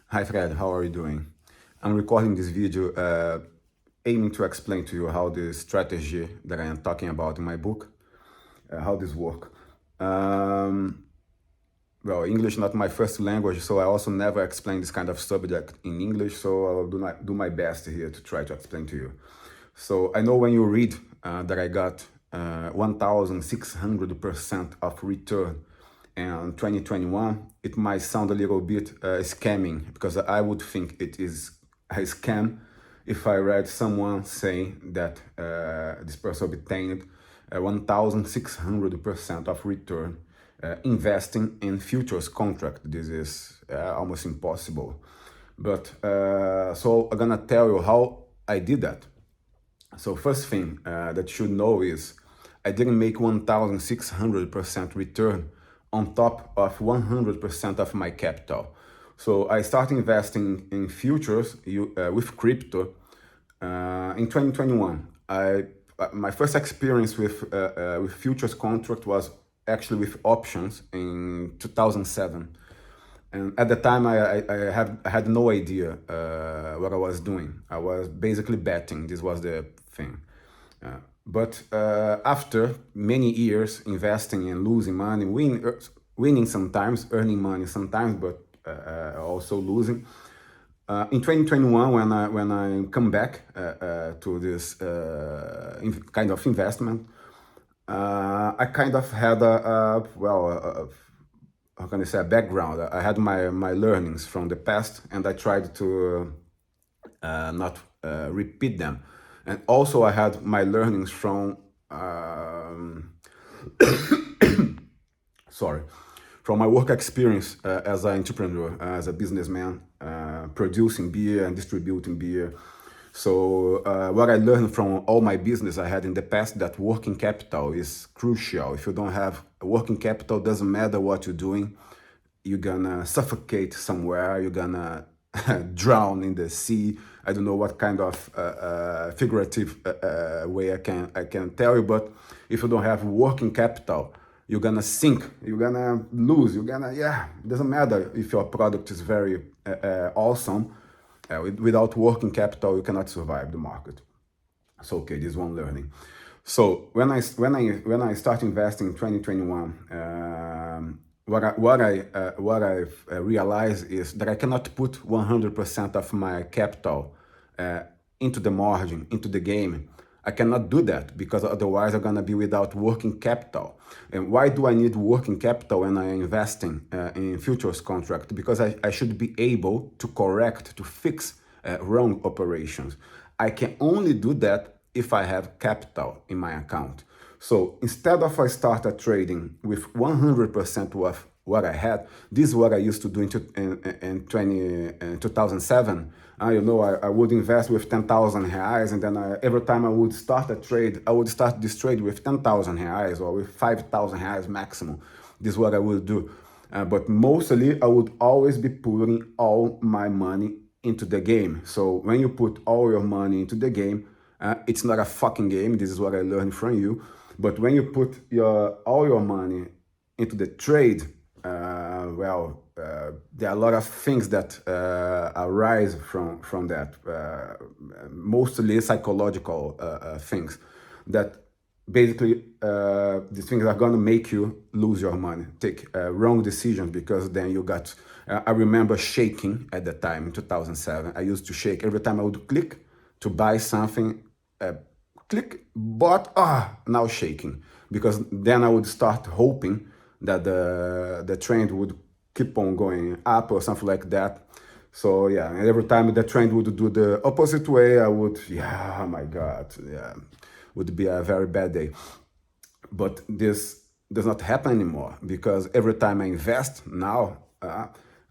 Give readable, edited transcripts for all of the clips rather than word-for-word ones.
Hi Fred, how are you doing? I'm recording this video aiming to explain to you how the strategy that I am talking about in my book, how this work. Um, well, English not my first language, so I also never explain this kind of subject in English, so I'll do my best here to try to explain to you. So I know when you read that I got 1,600% of return in 2021, it might sound a little bit scamming because I would think it is a scam if I read someone saying that this person obtained 1,600% of return investing in futures contract. This is almost impossible. But so I'm gonna tell you how I did that. So first thing that you should know is I didn't make 1,600% return on top of 100% of my capital. So I started investing in futures with crypto in 2021. My first experience with futures contract was actually with options in 2007. And at the time, I had no idea what I was doing. I was basically betting. This was the thing. But after many years investing and losing money, winning sometimes, earning money sometimes, but also losing. In 2021, when I come back to this kind of investment, I kind of had how can I say, a background. I had my learnings from the past, and I tried to not repeat them. And also, I had my learnings from sorry, from my work experience as an entrepreneur, as a businessman, producing beer and distributing beer. So what I learned from all my business I had in the past, that working capital is crucial. If you don't have working capital, doesn't matter what you're doing, you're gonna suffocate somewhere, you're gonna drown in the sea. I don't know what kind of figurative way I can tell you, but if you don't have working capital, you're gonna sink, you're gonna lose, it doesn't matter if your product is very awesome. Without working capital, you cannot survive the market. So okay, this is one learning. So when I start investing in 2021, what I've realized is that I cannot put 100% of my capital into the margin, into the game. I cannot do that because otherwise I'm gonna be without working capital. And why do I need working capital when I'm investing in futures contract? Because I should be able to correct, to fix wrong operations. I can only do that if I have capital in my account. So instead of I started trading with 100% of what I had, this is what I used to do in 2007. I would invest with 10,000 reais, and then every time I would start a trade, I would start this trade with 10,000 reais or with 5,000 reais maximum. This is what I would do. But mostly, I would always be putting all my money into the game. So when you put all your money into the game, it's not a fucking game. This is what I learned from you. But when you put all your money into the trade, there are a lot of things that arise from that, mostly psychological things that basically these things are going to make you lose your money, take wrong decisions, because then you got, I remember shaking at the time in 2007. I used to shake every time I would click to buy something, click, bought, now shaking, because then I would start hoping that the trend would keep on going up or something like that. So yeah, and every time the trend would do the opposite way, I would, oh my God, would be a very bad day. But this does not happen anymore, because every time I invest now,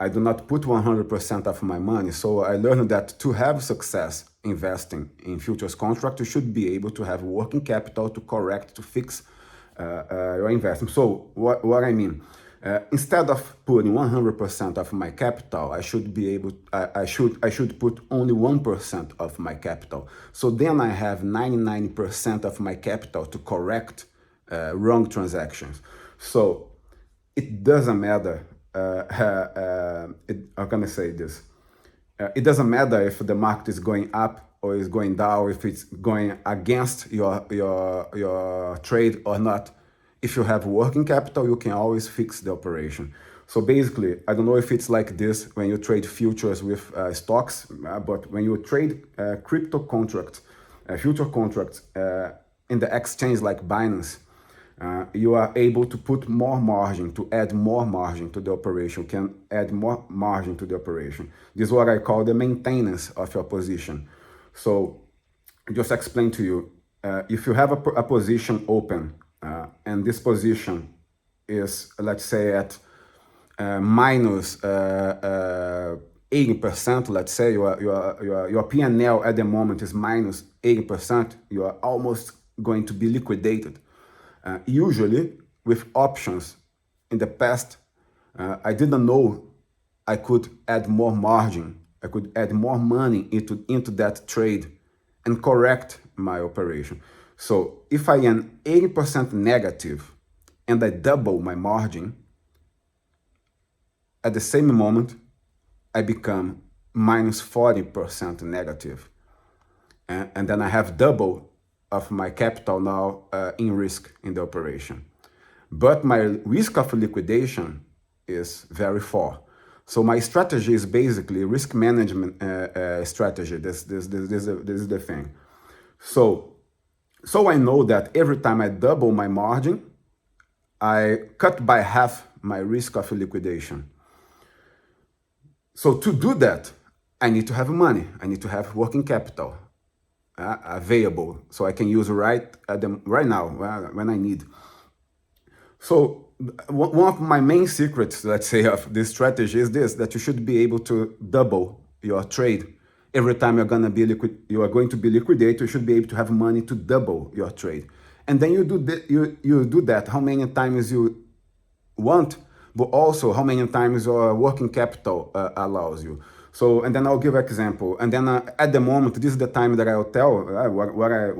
I do not put 100% of my money. So I learned that to have success investing in futures contract, you should be able to have working capital to correct, to fix your investment. So what I mean, instead of putting 100% of my capital, I should be able, I should put only 1% of my capital. So then I have 99% of my capital to correct wrong transactions. So it doesn't matter. How can I say this? It doesn't matter if the market is going up or is going down, if it's going against your trade or not. If you have working capital, you can always fix the operation. So basically, I don't know if it's like this when you trade futures with stocks, but when you trade crypto contracts, future contracts in the exchange like Binance, you are able to put more margin, to add more margin to the operation, can add more margin to the operation. This is what I call the maintenance of your position. So just explain to you, if you have a position open and this position is, let's say, at minus 80%, let's say your P&L at the moment is minus 80%, you are almost going to be liquidated. Usually with options in the past, I didn't know I could add more margin, I could add more money into that trade and correct my operation. So if I am 80% negative and I double my margin, at the same moment, I become minus 40% negative. And then I have double of my capital now in risk in the operation. But my risk of liquidation is very far. So my strategy is basically risk management strategy. This is the thing. So I know that every time I double my margin, I cut by half my risk of liquidation. So to do that, I need to have money. I need to have working capital available, so I can use right now when I need. So one of my main secrets, let's say, of this strategy is this: that you should be able to double your trade every time you are going to be liquidated. You should be able to have money to double your trade, and then you do that how many times you want, but also how many times your working capital allows you. So, and then I'll give an example. And then at the moment, this is the time that I'll tell, what I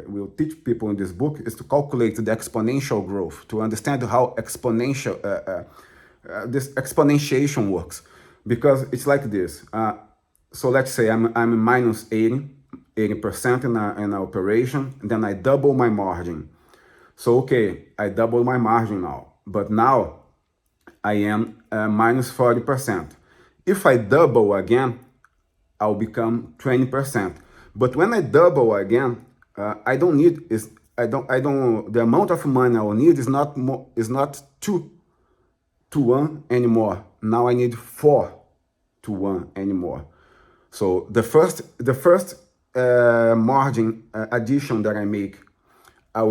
will teach people in this book is to calculate the exponential growth, to understand how this exponentiation works. Because it's like this. So let's say I'm minus 80% in an operation, and then I double my margin. So, okay, I double my margin now, but now I am minus 40%. If I double again, I'll become 20%. But when I double again, I don't need the amount of money I will need is not 2 to 1 anymore. Now I need 4 to 1 anymore. So the first margin addition that I make, I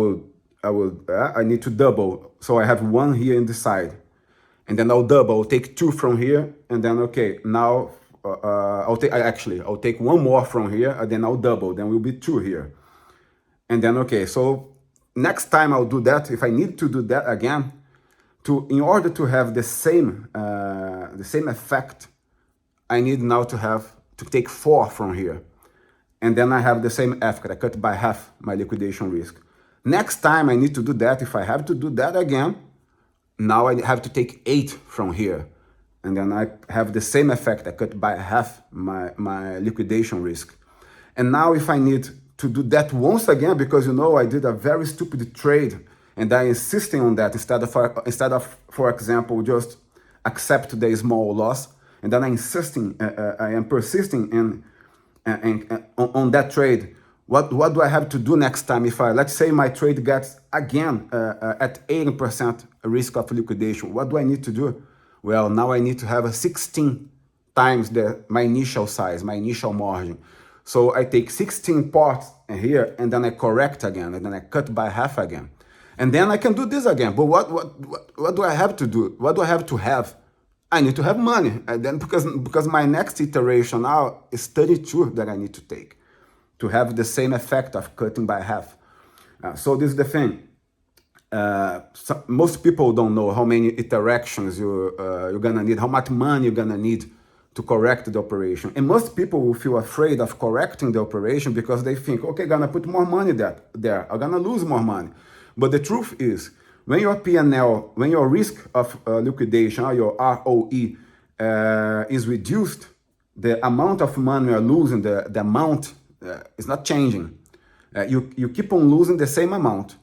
need to double. So I have 1 here in the side. And then I'll double, I'll take 2 from here, and then, okay, now I'll take 1 more from here, and then I'll double, then will be 2 here. And then, okay, so next time I'll do that, if I need to do that again, in order to have the same effect, I need now to take 4 from here. And then I have the same effect, I cut by half my liquidation risk. Next time I need to do that, if I have to do that again, now I have to take 8 from here. And then I have the same effect. I cut by half my liquidation risk. And now if I need to do that once again, because I did a very stupid trade and I insisting on that instead of, for example, just accept the small loss, and then I am persisting on that trade. What do I have to do next time if let's say my trade gets again at 80% risk of liquidation? What do I need to do? Well, now I need to have 16 times my initial size, my initial margin. So I take 16 parts here, and then I correct again, and then I cut by half again. And then I can do this again. But what do I have to do? What do I have to have? I need to have money. And then because my next iteration now is 32 that I need to take to have the same effect of cutting by half. So this is the thing. Most people don't know how many iterations you're gonna need, how much money you're gonna need to correct the operation. And most people will feel afraid of correcting the operation because they think, okay, gonna put more money there, I'm gonna lose more money. But the truth is, when your P&L, when your risk of liquidation, or your ROE is reduced, the amount of money you are losing, the amount is not changing. You keep on losing the same amount.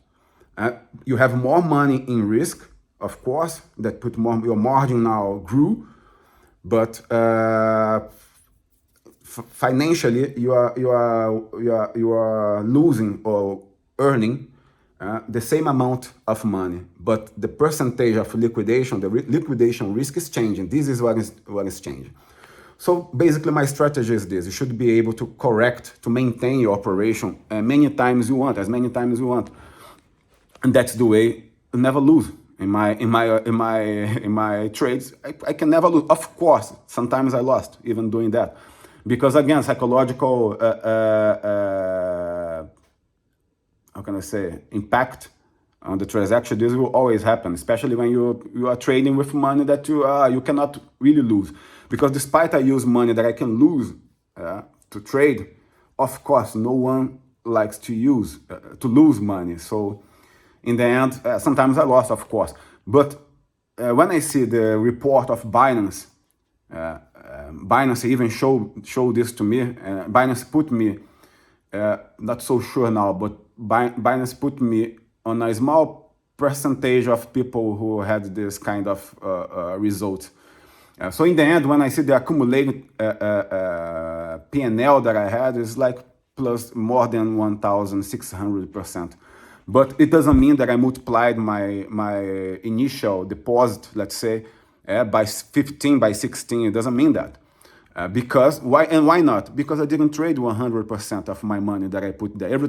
You have more money in risk, of course, that put more, your margin now grew, but financially you are losing or earning the same amount of money, but the percentage of liquidation, the liquidation risk is changing. This is what is changing. So basically my strategy is this: you should be able to correct, to maintain your operation many times you want, as many times you want, and that's the way you never lose. In my trades, I can never lose. Of course, sometimes I lost even doing that, because again, psychological how can I say, impact on the transaction. This will always happen, especially when you are trading with money that you cannot really lose. Because despite I use money that I can lose to trade, of course, no one likes to lose money. So in the end, sometimes I lost, of course. But when I see the report of Binance, Binance even showed this to me. Binance put me, not so sure now, but Binance put me on a small percentage of people who had this kind of results. So in the end, when I see the accumulated P&L that I had, is like plus more than 1,600%. But it doesn't mean that I multiplied my initial deposit, let's say, by 15, by 16. It doesn't mean that. Because why not? Because I didn't trade 100% of my money that I put there. Every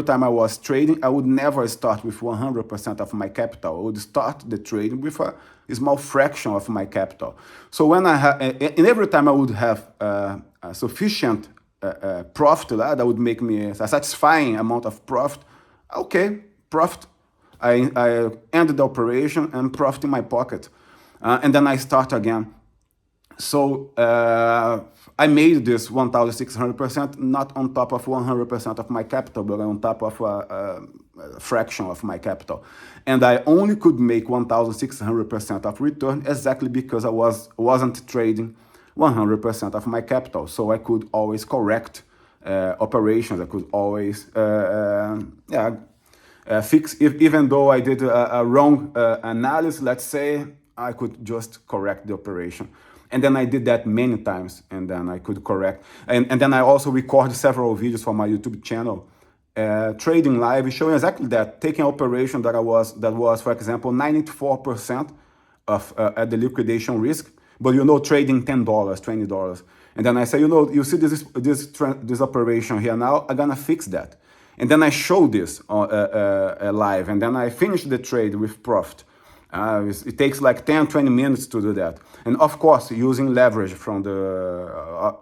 time I was trading, I would never start with 100% of my capital. I would start the trading with a small fraction of my capital. So when and every time I would have a sufficient profit that would make me a satisfying amount of profit. Okay, profit. I ended the operation and profit in my pocket, and then I start again. So I made this 1,600% not on top of 100% of my capital, but on top of a fraction of my capital. And I only could make 1,600% of return exactly because I wasn't trading 100% of my capital. So I could always correct operations. I could always fix, even though I did a wrong analysis, let's say, I could just correct the operation. And then I did that many times, and then I could correct. And then I also recorded several videos for my YouTube channel, trading live, showing exactly that, taking operation that was, for example, 94% of at the liquidation risk, but trading $10, $20. And then I say, you see this operation here now, I'm gonna fix that. And then I show this live, and then I finish the trade with profit. It takes like 10, 20 minutes to do that. And of course, using leverage from the...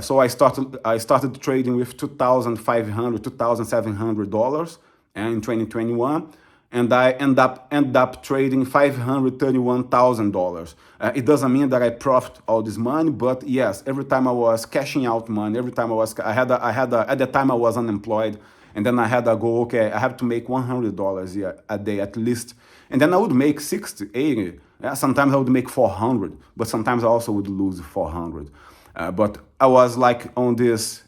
so I started trading with $2,500, $2,700 in 2021. And I end up trading $531,000. It doesn't mean that I profit all this money, but yes, every time I was cashing out money, every time at the time I was unemployed, and then I had a goal, okay, I have to make $100 a day at least. And then I would make 60, 80. Sometimes I would make 400, but sometimes I also would lose 400. But I was like on this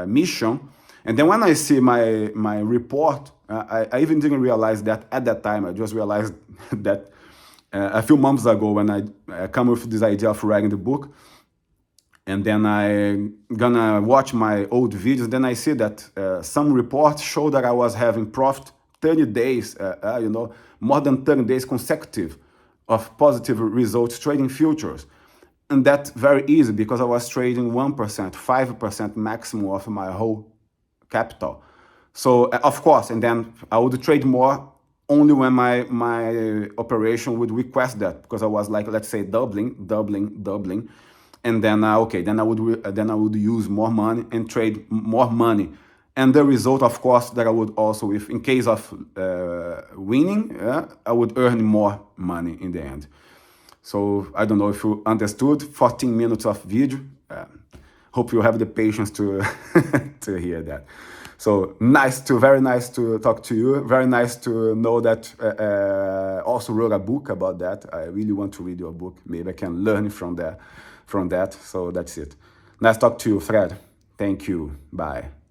mission. And then when I see my report, I even didn't realize that at that time. I just realized that a few months ago when I come with this idea of writing the book. And then I gonna watch my old videos. Then I see that some reports show that I was having profit 30 days, more than 30 days consecutive of positive results trading futures. And that's very easy because I was trading 1%, 5% maximum of my whole capital. So of course, and then I would trade more only when my operation would request that, because I was like, let's say, doubling. And then, then I would use more money and trade more money. And the result, of course, that I would also, in case of winning, I would earn more money in the end. So I don't know if you understood. 14 minutes of video. Hope you have the patience to to hear that. So very nice to talk to you. Very nice to know that also wrote a book about that. I really want to read your book. Maybe I can learn from from that. So that's it. Nice talk to you, Fred. Thank you. Bye.